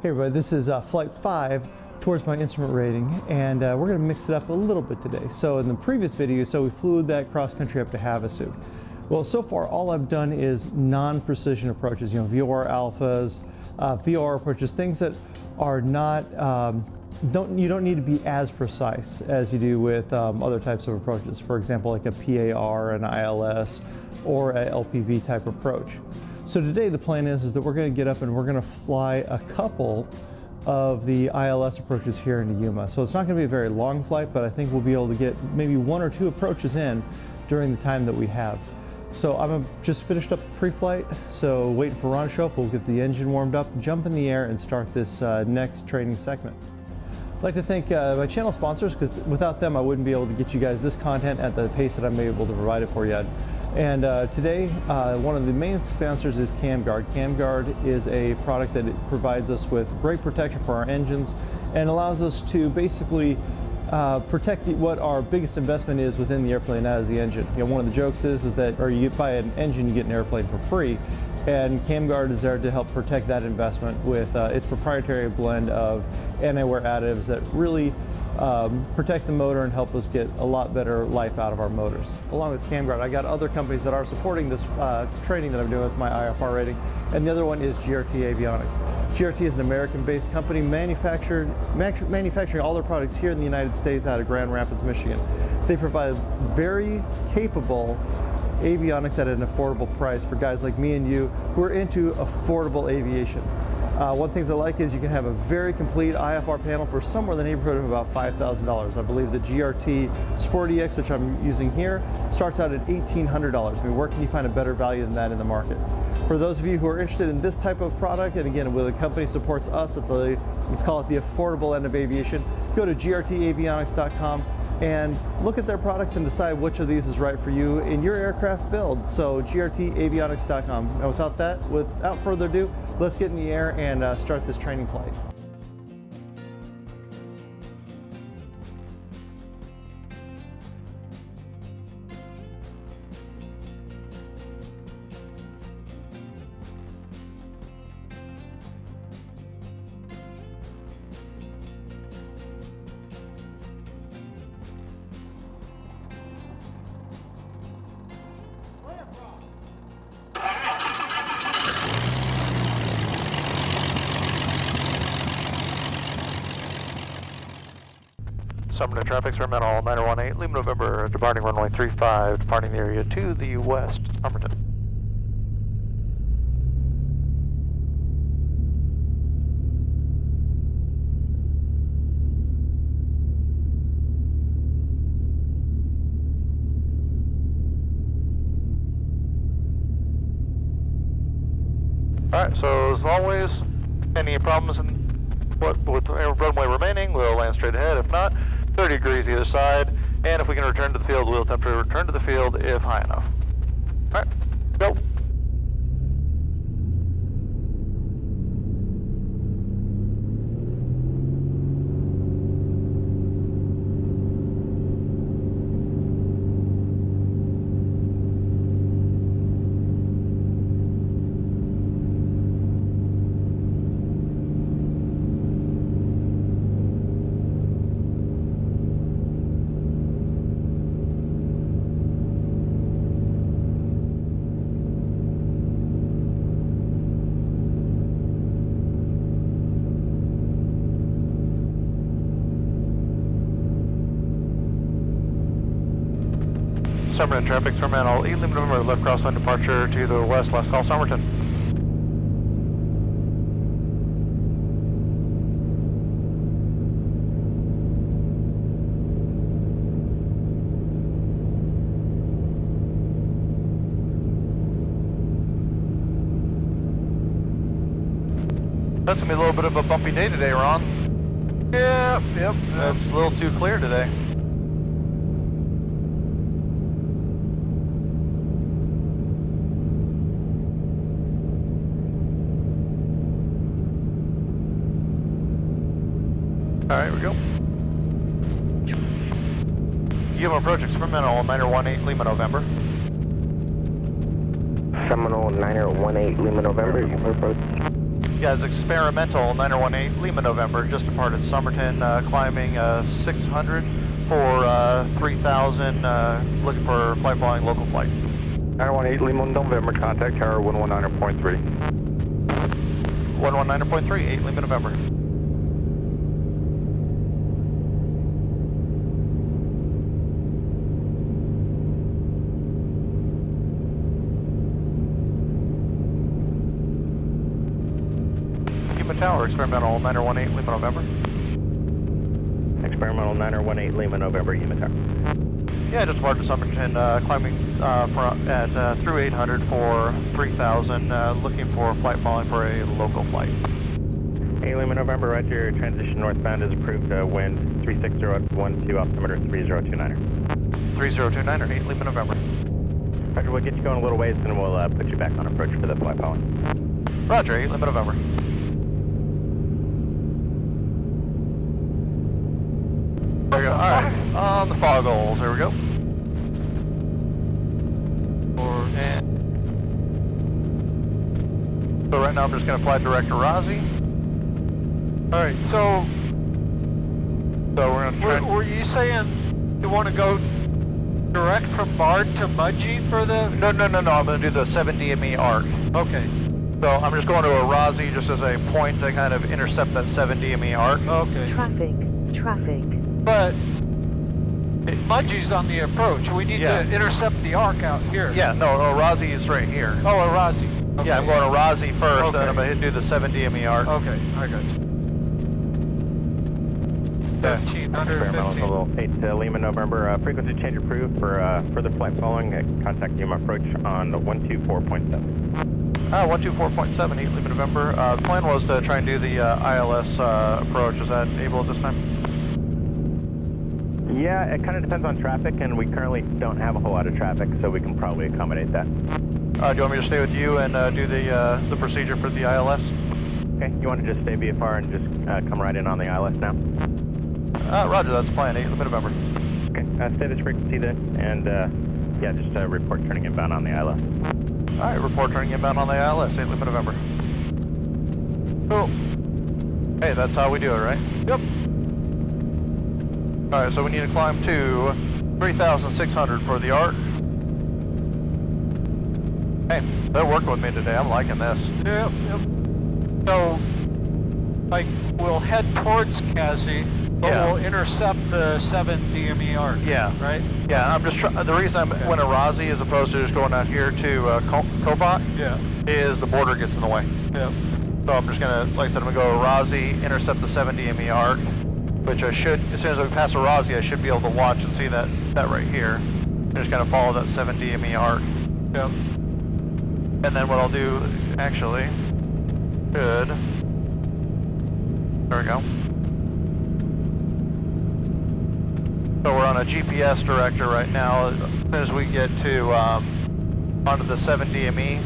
Hey everybody, this is flight 5 towards my instrument rating, and we're going to mix it up a little bit today. So in the previous video, we flew that cross country up to Havasu. Well, so far all I've done is non-precision approaches, VOR alphas, VOR approaches, things that are not, you don't need to be as precise as you do with other types of approaches. For example, like a PAR, an ILS, or a LPV type approach. So today the plan is that we're going to get up and we're going to fly a couple of the ILS approaches here into Yuma. So it's not going to be a very long flight, but I think we'll be able to get maybe 1 or 2 approaches in during the time that we have. So I'm just finished up the pre-flight, so waiting for Ron to show up. We'll get the engine warmed up, jump in the air, and start this next training segment. I'd like to thank my channel sponsors, because without them I wouldn't be able to get you guys this content at the pace that I'm able to provide it for you. And today, one of the main sponsors is CamGuard. CamGuard is a product that provides us with great protection for our engines and allows us to basically protect what our biggest investment is within the airplane, that is the engine. One of the jokes is that, or you buy an engine, you get an airplane for free. And CamGuard is there to help protect that investment with its proprietary blend of anti-wear additives that really protect the motor and help us get a lot better life out of our motors. Along with CamGuard, I got other companies that are supporting this training that I'm doing with my IFR rating, and the other one is GRT Avionics. GRT is an American-based company manufacturing all their products here in the United States out of Grand Rapids, Michigan. They provide very capable avionics at an affordable price for guys like me and you who are into affordable aviation. One thing I like is you can have a very complete IFR panel for somewhere in the neighborhood of about $5,000. I believe the GRT Sport EX, which I'm using here, starts out at $1,800. I mean, where can you find a better value than that in the market? For those of you who are interested in this type of product, and again, where the company supports us at the, let's call it the affordable end of aviation, go to grtavionics.com and look at their products and decide which of these is right for you in your aircraft build. So grtavionics.com. And without further ado, let's get in the air and start this training flight. Summerton traffic, Terminal 9018, Lima November, departing runway 35, departing the area to the west, Summerton. Alright, so as always, any problems with runway remaining, we'll land straight ahead. If not, 30 degrees either side, and if we can return to the field, we'll attempt to return to the field if high enough. Alright, go. Summerton traffic, Terminal 8, Lima November, left crosswind departure to the west, last call, Summerton. That's gonna be a little bit of a bumpy day today, Ron. Yep. That's a little too clear today. Alright, we go. Yuma approach experimental 9018 Lima November. Seminole 9018 Lima November, Yuma approach. Yeah, it's experimental 918 Lima November, just departed Somerton, climbing 600 for 3,000, looking for flight following local flight. 918 Lima November, contact tower 119.3. 119.3, 8 Lima November. Tower, experimental 9018 Lima November. Experimental 9018 Lima November, Yuma Tower. Yeah, just departed Somerton, climbing through 800 for 3,000, looking for flight following for a local flight. 8 Lima November, roger, transition northbound is approved, wind 36012, altimeter 3029er. 3029er, 8 Lima November. Roger, we'll get you going a little ways and we'll put you back on approach for the flight following. Roger, 8 Lima November. There we go. Alright, on the foggles, there we go. So right now I'm just going to fly direct to Rossi. Alright, so we're going to try were you saying you want to go direct from Bard to Mudgee for the... No, I'm going to do the 7 DME arc. Okay. So I'm just going to a Rossi just as a point to kind of intercept that 7 DME arc. Okay. Traffic. But Mudgee's on the approach. We need to intercept the arc out here. Yeah, no, Rossi is right here. Oh, a Rossi. Okay. Yeah, I'm going to Rossi first, Okay. then I'm going to do the 7 DME arc. Okay, I got you. 1315. 8 Lima November, frequency change approved for further flight following. Contact Yuma approach on 124.7. 124.7, 8 Lima November. The plan was to try and do the ILS approach. Is that able at this time? Yeah, it kind of depends on traffic, and we currently don't have a whole lot of traffic, so we can probably accommodate that. Do you want me to stay with you and do the procedure for the ILS? Okay, you want to just stay VFR and just come right in on the ILS now? Roger, that's the plan, 8 Lima November. Okay, stay this frequency then, and yeah, just report turning inbound on the ILS. Alright, report turning inbound on the ILS, 8 Lima November. Cool. Hey, that's how we do it, right? Yep. Alright, so we need to climb to 3,600 for the arc. Hey, they're working with me today. I'm liking this. Yep. So, like, we'll head towards Cassie, but Yeah. we'll intercept the 7 DME arc. Yeah. Right? Yeah, I'm just the reason I went to Rossi as opposed to just going out here to Kobach Yeah. is the border gets in the way. Yep. So I'm just gonna, like I said, I'm gonna go to Rossi, intercept the 7 DME arc, which I should, as soon as we pass a Rossi, I should be able to watch and see that right here. I'm just gonna follow that 7 DME arc. Yep. And then what I'll do, actually, there we go. So we're on a GPS director right now. As soon as we get to onto the 7 DME,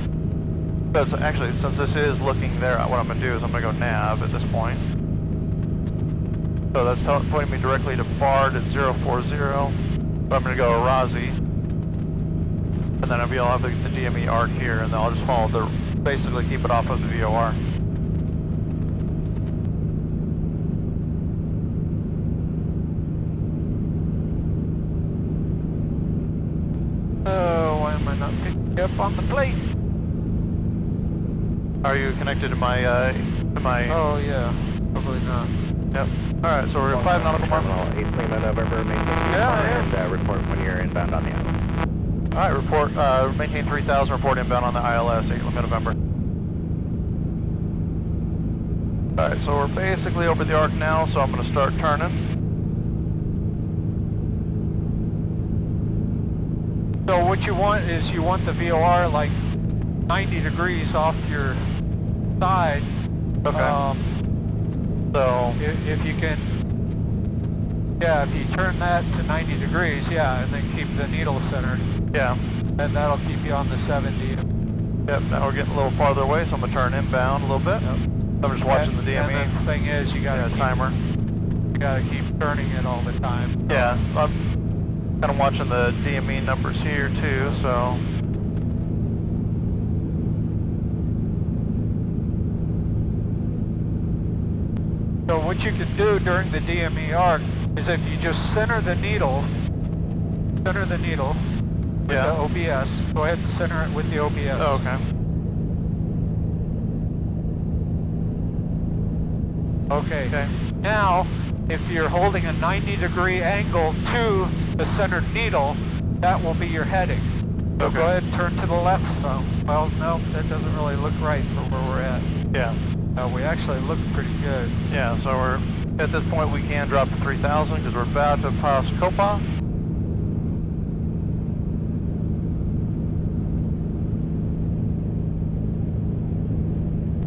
because actually since this is looking there, what I'm going to do is I'm going to go nav at this point. So that's pointing me directly to Bard at 040. So I'm going to go to Rossi, and then I'll have the DME arc here, and then I'll just follow basically keep it off of the VOR. Why am I not picking up on the plate? Are you connected to my Oh, yeah. Probably not. Yep. Alright, so we're at 5 nautical miles. 8 Lima November, maintain Yeah. and report when you're inbound on the ILS. Alright, report, maintain 3,000, report inbound on the ILS, 8 Lima November. Alright, so we're basically over the arc now, so I'm going to start turning. So what you want is you want the VOR like 90 degrees off your side. Okay. So If you can, yeah, if you turn that to 90 degrees, yeah, and then keep the needle centered, yeah. and that'll keep you on the 70. Yep, now we're getting a little farther away, so I'm going to turn inbound a little bit. Yep. I'm just watching the DME. And then the thing is, you gotta keep turning it all the time. Yeah, I'm kind of watching the DME numbers here too, so. So what you can do during the DME arc is if you just center the needle with Yeah. the OBS. Go ahead and center it with the OBS. Oh, okay. Okay. Now, if you're holding a 90-degree angle to the centered needle, that will be your heading. So Okay. go ahead and turn to the left some. Well, no, that doesn't really look right for where we're at. Yeah. We actually look pretty good. Yeah, so we're, at this point we can drop to 3,000 because we're about to pass Copa.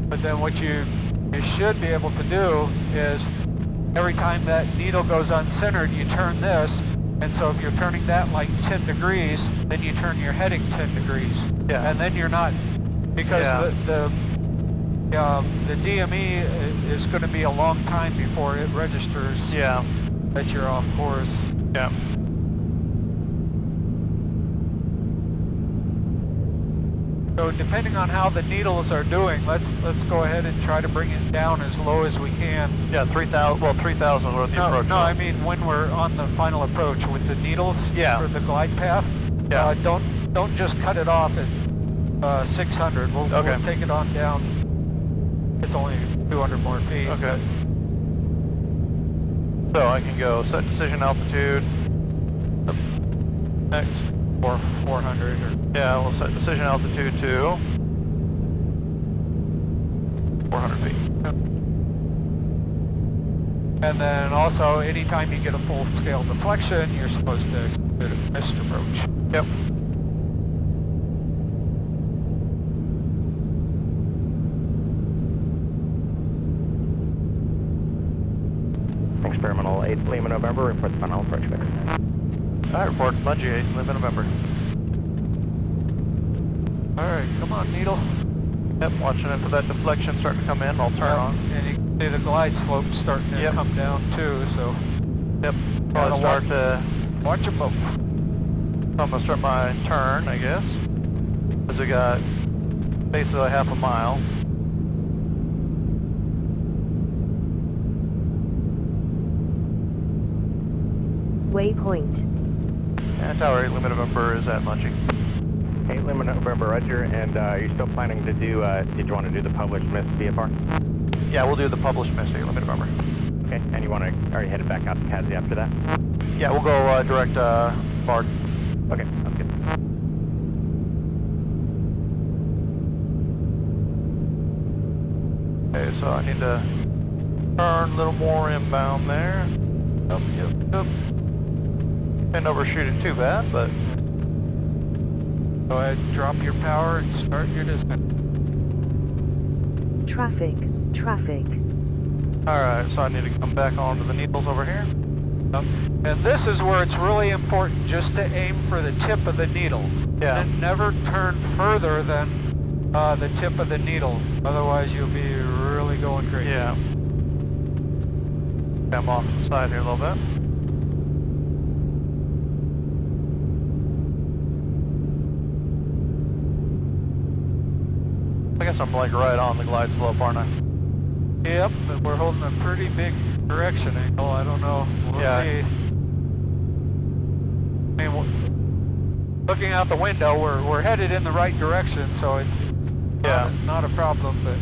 But then what you should be able to do is every time that needle goes uncentered, you turn this. And so if you're turning that like 10 degrees, then you turn your heading 10 degrees. Yeah. And then you're not, because Yeah. the DME is going to be a long time before it registers Yeah. that you're off course. Yeah. So depending on how the needles are doing, let's go ahead and try to bring it down as low as we can. Yeah, 3,000, well 3,000 is what the approach No, was. I mean when we're on the final approach with the needles Yeah. for the glide path. Yeah. Don't just cut it off at 600. We'll take it on down. It's only 200 more feet. Okay. So I can go set decision altitude. Next. Or 400 or... Yeah, we'll set decision altitude to 400 feet. And then also, anytime you get a full-scale deflection, you're supposed to do a missed approach. Yep. Experimental 8 Lima November, report the final approach fix. Alright, report Bungie 8, Lima November. Alright, come on, needle. Yep, watching it for that deflection starting to come in, I'll turn on. And you can see the glide slope starting to come down too, so... Yep, Gotta I'll start to... Watch them both. I'm gonna start my turn, I guess. Because we got basically half a mile. Waypoint. And Tower 8 Lima November is at Munchie. 8 Lima November, Roger, and are you still planning to do, did you want to do the published missed VFR? Yeah, we'll do the published missed 8 Lima November. Okay, and you want to, are you headed back out to Kazi after that? Yeah, we'll go direct Bard. Okay, sounds good. Okay, so I need to turn a little more inbound there. Yep. Didn't overshoot it too bad, but... Go ahead and drop your power and start your descent. Traffic. Alright, so I need to come back onto the needles over here. And this is where it's really important just to aim for the tip of the needle. Yeah. And never turn further than the tip of the needle. Otherwise you'll be really going crazy. Yeah. I'm off to the side here a little bit. I guess I'm like right on the glide slope, aren't I? Yep, but we're holding a pretty big direction angle. I don't know. We'll see. I mean, looking out the window, we're headed in the right direction, so it's not a problem, but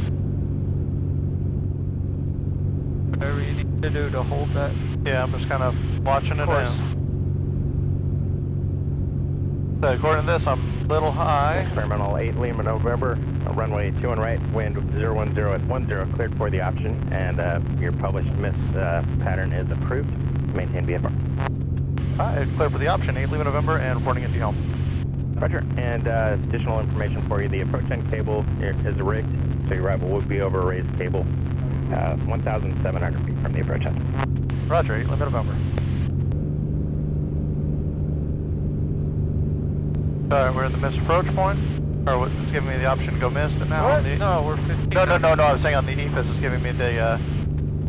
whatever you need to do to hold that. Yeah, I'm just kind of watching it in. So according to this, I'm a little high. Experimental 8 Lima November, runway 21 right, wind 010 at 10, cleared for the option, and your published miss pattern is approved. Maintain VFR. Alright, clear for the option, 8 Lima November, and reporting into home. Roger, and additional information for you, the approach end cable is rigged, so your arrival would be over a raised cable, 1,700 feet from the approach end. Roger, 8 Lima November. Alright, we're in the missed approach point. Or it's giving me the option to go missed, and now What? on the... No, we're 15. No, I was saying on the EFIS it's giving me the,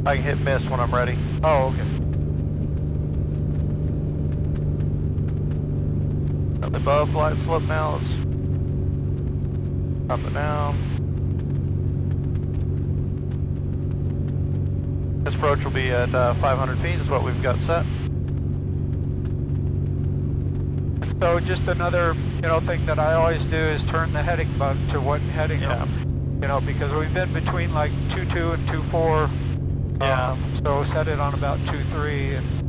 I can hit missed when I'm ready. Oh, okay. Above glide slope now, let's drop it down. This approach will be at 500 feet is what we've got set. So just another, thing that I always do is turn the heading bug to what heading, because we've been between like 2.2 and 2.4. Yeah. So set it on about 2.3 and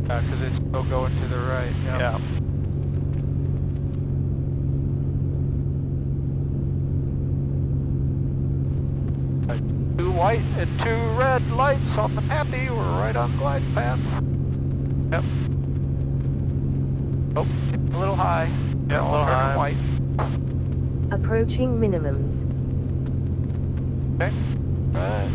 because it's still going to the right. Yeah. Two white and two red lights on the pappy. We're right on glide path. Yep. Oh, a little high. Yeah, a little high. White. Approaching minimums. Okay. Right.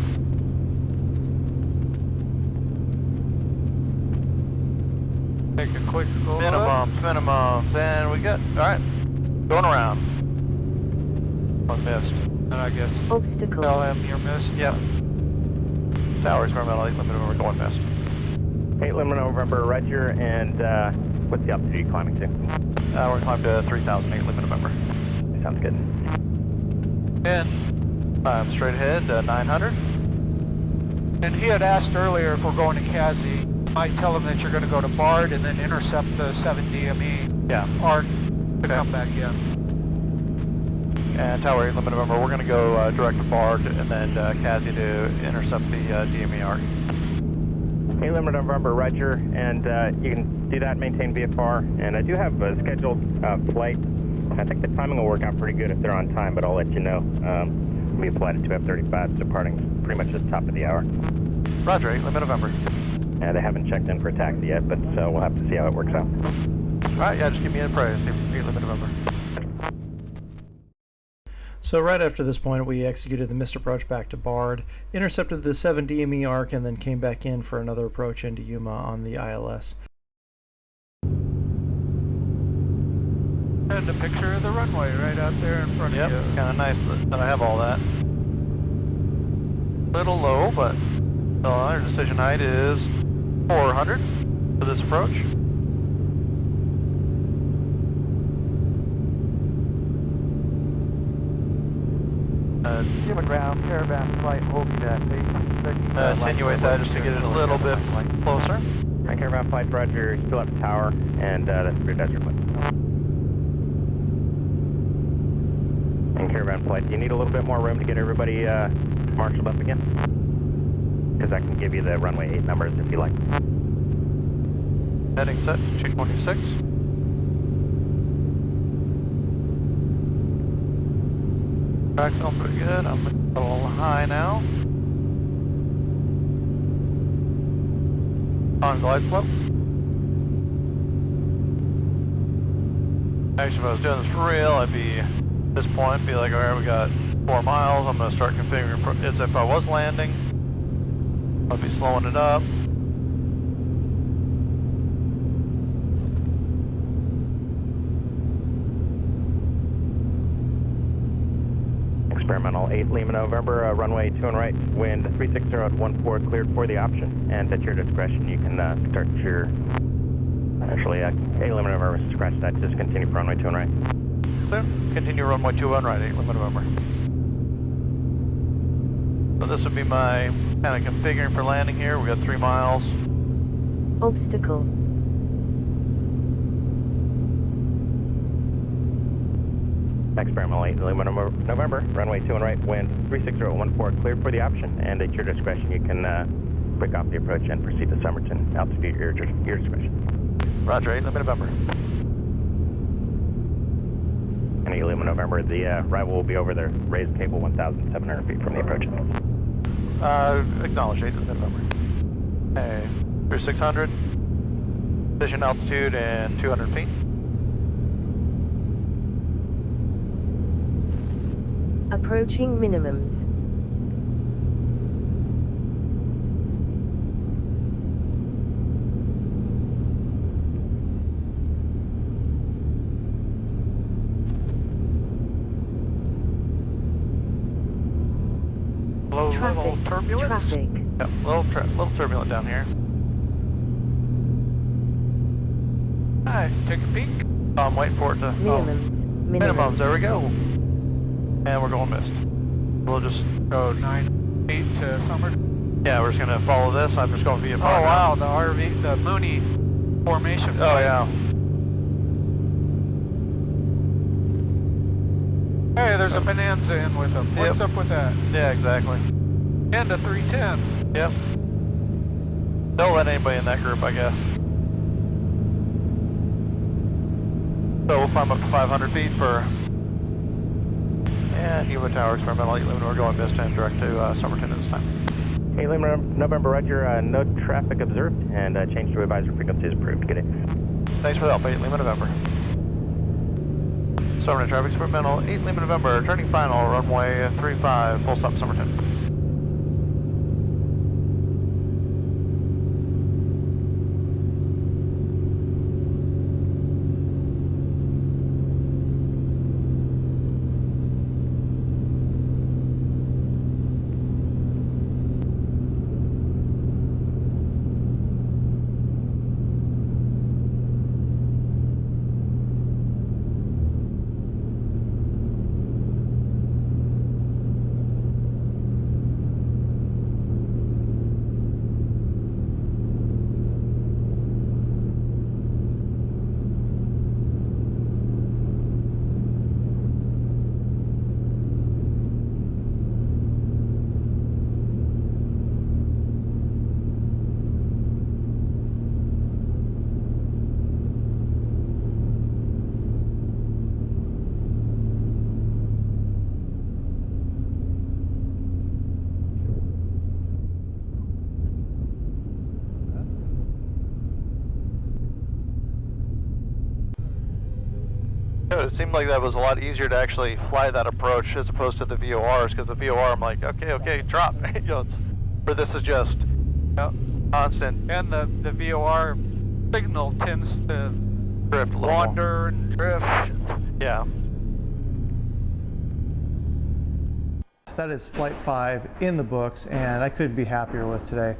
Take a quick look. Minimums, and we got, alright, going around. One missed. And I guess Obstacle. tell him you're missed. Yep. Tower experimental, 8 limit November, going missed. 8 limit November, roger, and what's the altitude you're climbing to? We're going to climb to 3,000, 8 limit November. Sounds good. And straight ahead, 900. And he had asked earlier if we're going to Kazi, might tell him that you're going to go to Bard and then intercept the 7 DME Yeah. arc to come back in. And Tower 8 limit November, we're going to go direct to Bard and then Kazi to intercept the DME arc. 8 limit November, roger, and you can do that, maintain VFR, and I do have a scheduled flight. I think the timing will work out pretty good if they're on time, but I'll let you know. We'll be a flight at 2 F-35, departing pretty much at the top of the hour. Roger, 8 limit November. They haven't checked in for a taxi yet, but we'll have to see how it works out. Alright, yeah, just give me a price, 8 limit November. So right after this point, we executed the missed approach back to Bard, intercepted the 7 DME arc, and then came back in for another approach into Yuma on the ILS. And a picture of the runway right out there in front Yep, of you. kind of nice that I have all that. Little low, but our decision height is 400 for this approach. Human ground, caravan flight, hold me that. Attenuate that just to get it a little bit closer. Caravan flight, roger, still up the tower, and that's for desert flight. And caravan flight, do you need a little bit more room to get everybody marshaled up again? Because I can give you the runway 8 numbers if you like. Heading set to 226. Track's going pretty good. I'm a little high now. On glide slope. Actually, if I was doing this for real, I'd be, at this point, be like, alright, we got 4 miles. I'm going to start configuring as if I was landing. I'd be slowing it up. Experimental 8 Lima November, runway 2 and right, wind 360 at 14, cleared for the option, and at your discretion you can start your, actually 8 Lima November, scratch that, just continue for runway 2 and right. So, continue runway 2 and right, 8 Lima November. So this would be my kind of configuring for landing here. We got 3 miles. Obstacle. Experimental 8 Lima November, runway 2 and right, wind 360 at 14, cleared for the option, and at your discretion you can break off the approach and proceed to Somerton, altitude your discretion. Roger, 8 Lima November. And 8 Lima November, the arrival will be over the raised cable 1,700 feet from the approach. Acknowledge 8 Lima November. Hey, 3600. Position altitude and 200 feet. Approaching minimums. Little Traffic. turbulence. Traffic. Yep, little turbulent down here. Alright, take a peek. I'm waiting for it to... Minimums. Minimums, there we go. And we're going missed. We'll just Go 9. 8 to Summer. Yeah, we're just gonna follow this. I'm just going VFR. Oh wow, the RV, the Mooney formation. Oh yeah. Hey, there's a Bonanza in with them. What's up with that? Yeah, exactly. And a 310. Yep. Don't let anybody in that group, I guess. So we'll climb up to 500 feet for Yuma Tower Experimental 8 Luna. We're going Mist 10 direct to Somerton at this time. 8 Lima November, Roger. No traffic observed, and change to advisory frequency is approved. Good day. Thanks for the help, 8 Lima November. Somerton Traffic Experimental 8 Lima November, turning final, runway 35, full stop Somerton. It seemed like that was a lot easier to actually fly that approach as opposed to the VORs, because the VOR I'm like, okay, drop. But this is just constant. And the VOR signal tends to drift a little wander and drift. Yeah. That is Flight 5 in the books, and I couldn't be happier with today.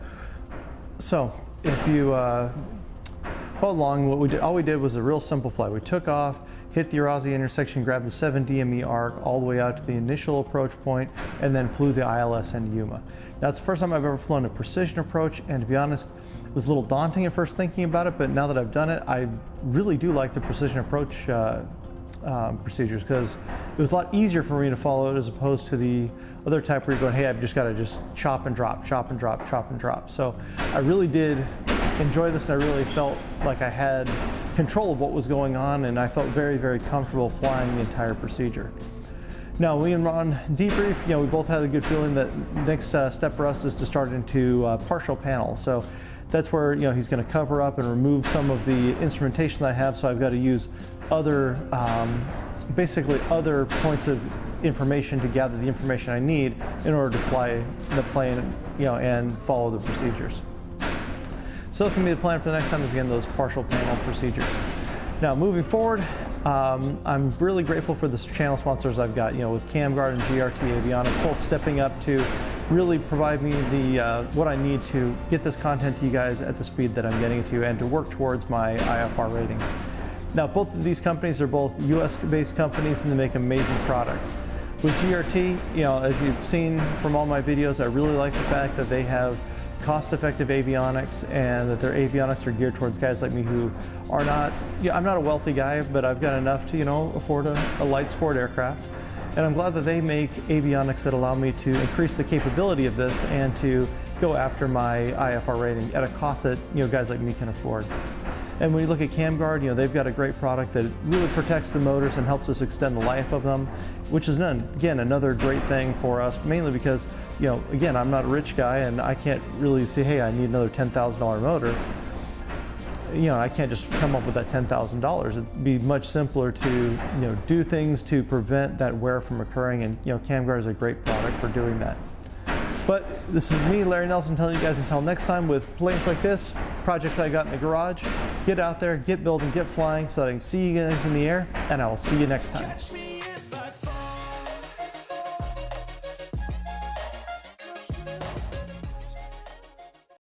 So, if you followed along, all we did was a real simple flight. We took off, hit the Urazi intersection, grabbed the 7 DME arc all the way out to the initial approach point, and then flew the ILS into Yuma. Now, it's the first time I've ever flown a precision approach, and to be honest, it was a little daunting at first thinking about it, but now that I've done it, I really do like the precision approach procedures, because it was a lot easier for me to follow it as opposed to the other type where you're going, hey, I've just got to just chop and drop, chop and drop, chop and drop. So I really did enjoy this, and I really felt like I had control of what was going on, and I felt very, very comfortable flying the entire procedure. Now, me and Ron debrief, we both had a good feeling that the next step for us is to start into partial panel. So that's where he's going to cover up and remove some of the instrumentation that I have, so I've got to use other, basically other points of information to gather the information I need in order to fly the plane, and follow the procedures. So that's going to be the plan for the next time, is again those partial panel procedures. Now, moving forward, I'm really grateful for the channel sponsors I've got, with CamGuard and GRT Avionics, both stepping up to really provide me the what I need to get this content to you guys at the speed that I'm getting it to, and to work towards my IFR rating. Now, both of these companies are both US-based companies, and they make amazing products. With GRT, as you've seen from all my videos, I really like the fact that they have cost-effective avionics, and that their avionics are geared towards guys like me who are not, I'm not a wealthy guy, but I've got enough to, afford a light sport aircraft. And I'm glad that they make avionics that allow me to increase the capability of this and to go after my IFR rating at a cost that, guys like me can afford. And when you look at CamGuard, they've got a great product that really protects the motors and helps us extend the life of them, which is, again, another great thing for us, mainly because, again, I'm not a rich guy, and I can't really say, hey, I need another $10,000 motor. I can't just come up with that $10,000. It'd be much simpler to, do things to prevent that wear from occurring, and, CamGuard is a great product for doing that. But this is me, Larry Nelson, telling you guys until next time, with planes like this, projects I got in the garage, get out there, get building, get flying, so that I can see you guys in the air, and I will see you next time.